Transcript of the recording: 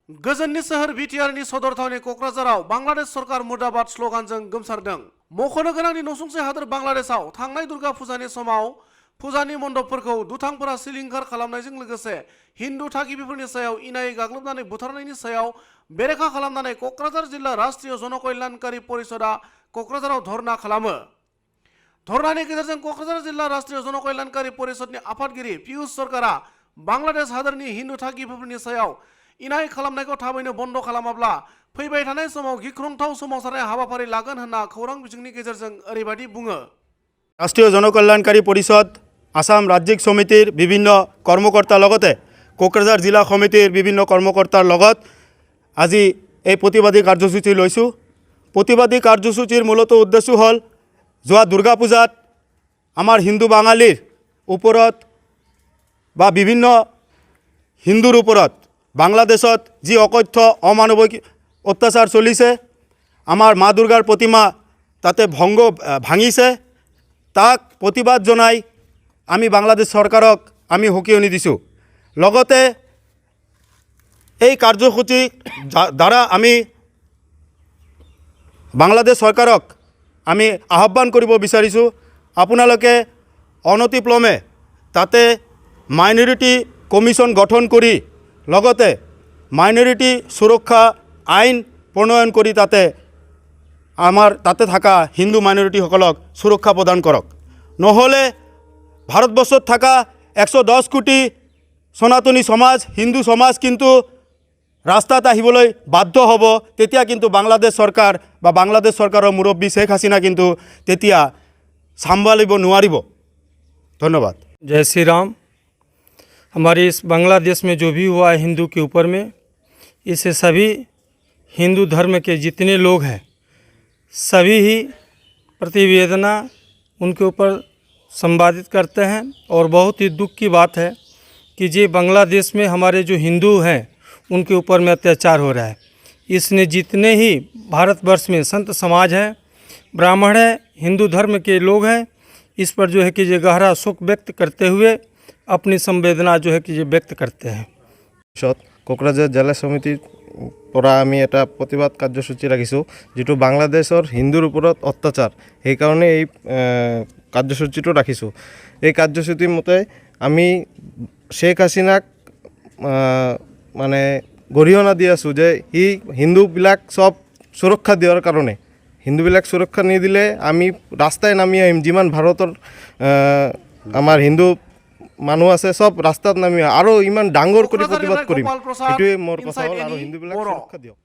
गोजोननि सोहोर बिटिआरनि सदर थावनि क'क्राझाराव बांलादेश सरकार मुर्दाबाद स्ल'गानजों गोमसारदों। मख'नो गोनांदि नसुंसे हादोर बांलादेशआव थांनाय दुर्गा फुजानि समाव फुजानि मण्डपफोरखौ दुथांफोरा सिलिंखार खालामनायजों लोगोसे हिन्दु थागिबिफोरनि सायाव इनायै गाग्लोबनानै बुथारनायनि सायाव बेरेखा खालामनानै क'क्राझार जिल्ला राष्ट्रीय जनकल्याणकारी परिषदआ क'क्राझाराव धरना खालामो। धरनानि गेजेरजों क'क्राझार जिल्ला राष्ट्रीय जनकल्याणकारी परिषदनि आफादगिरि पियुष सरकारा बांलादेश हादोरनि हिन्दु थागिबिफोरनि सायाव इनाय खालामनायखौ थाबैनो बन्द खालामाब्ला फैबाय थानाय समाव गिख्रंथाव सोमावसारनाय हाबाफारि लागोन होनना खौरां बिजोंनि गेजेरजों ओरैबायदि बुङो। राष्ट्रीय जनकल्याणकारी परिषद आसाम राज्यिक समितिर विभिन्न कर्मकर्तार लगते कोकराझार जिला समितिर विभिन्न कर्मकर्तार लगत আজি এই प्रतिबादी कार्यसूची लैছোঁ। प्रतिबादी कार्यसूचीर मूलत उद्देश्य हल जोआ दुर्गा पूजात आमार हिंदू बांगालीर ऊपरत बा विभिन्न हिंदूर ऊपरत बांग्लादेशत जी अकथ्य अमानविक अत्याचार चलिছে आमार मा दुर्गार प्रतिमा ताते भंग भांगिছে ताक प्रतिबाद जनाई आमी बांग्लादेश सरकारक आमी हुकियनी दिছোঁ। लगते এই কার্যসূচী দ্বারা আমি বাংলাদেশ সরকারক আমি আহ্বান কৰিব বিচাৰিছোঁ আপোনালোকে অনতিপ্লমে তাতে মাইনৰিটি কমিশন গঠন কৰি লগতে মাইনৰিটি সুৰক্ষা আইন প্ৰণয়ন কৰি তাতে আমাৰ তাতে থাকা হিন্দু মাইনৰিটিসকলক সুৰক্ষা প্ৰদান কৰক। নহ'লে ভাৰতবৰ্ষত থাকা 110 কোটি সনাতনী সমাজ হিন্দু সমাজ কিন্তু रास्तात आहिबोलै बाध्य हब। तेतिया किन्तु बांग्लादेश सरकार बा बांग्लादेश सरकारों मुरब्बी शेख हासिना किन्तु तेतिया सम्भालिब नोवारिब। धन्यवाद। जय श्री राम। हमारे इस बांग्लादेश में जो भी हुआ है हिंदू के ऊपर में, इसे सभी हिंदू धर्म के जितने लोग हैं सभी ही प्रतिवेदना उनके ऊपर संवादित करते हैं। और बहुत ही दुख की बात है कि ये बांग्लादेश में हमारे जो हिंदू हैं उनके ऊपर में अत्याचार हो रहा है। इसने जितने ही भारतवर्ष में संत समाज हैं, ब्राह्मण हैं, हिंदू धर्म के लोग हैं, इस पर जो है कि ये गहरा शोक व्यक्त करते हुए अपनी संवेदना जो है कि ये व्यक्त करते हैं। कोकराझार जिला समितिर পৰা আমি এটা प्रतिबाद कार्यसूची राखिছোঁ जिटु बांग्लादेशर हिंदुर ऊपर अत्याचार সেই কারণে এই কার্যসূচীটো রাখিছোঁ। এই কাৰ্যসূচীৰ মতে আমি शेख हासिनाक माने गरिहना दी आसो जे हि हिंदूबिलाक सब सुरक्षा दियार कारणे हिंदूबिलाक सुरक्षा निदिले आमी रास्ताय नामी आहिम। जिमान भारतर आमार हिंदू मानुह आछे सब रास्तात नामी आरो इमान डांगर करि प्रतिबाद करिम। एटुए मोर कथा हल आरो हिंदूबिलाक सुरक्षा दियक।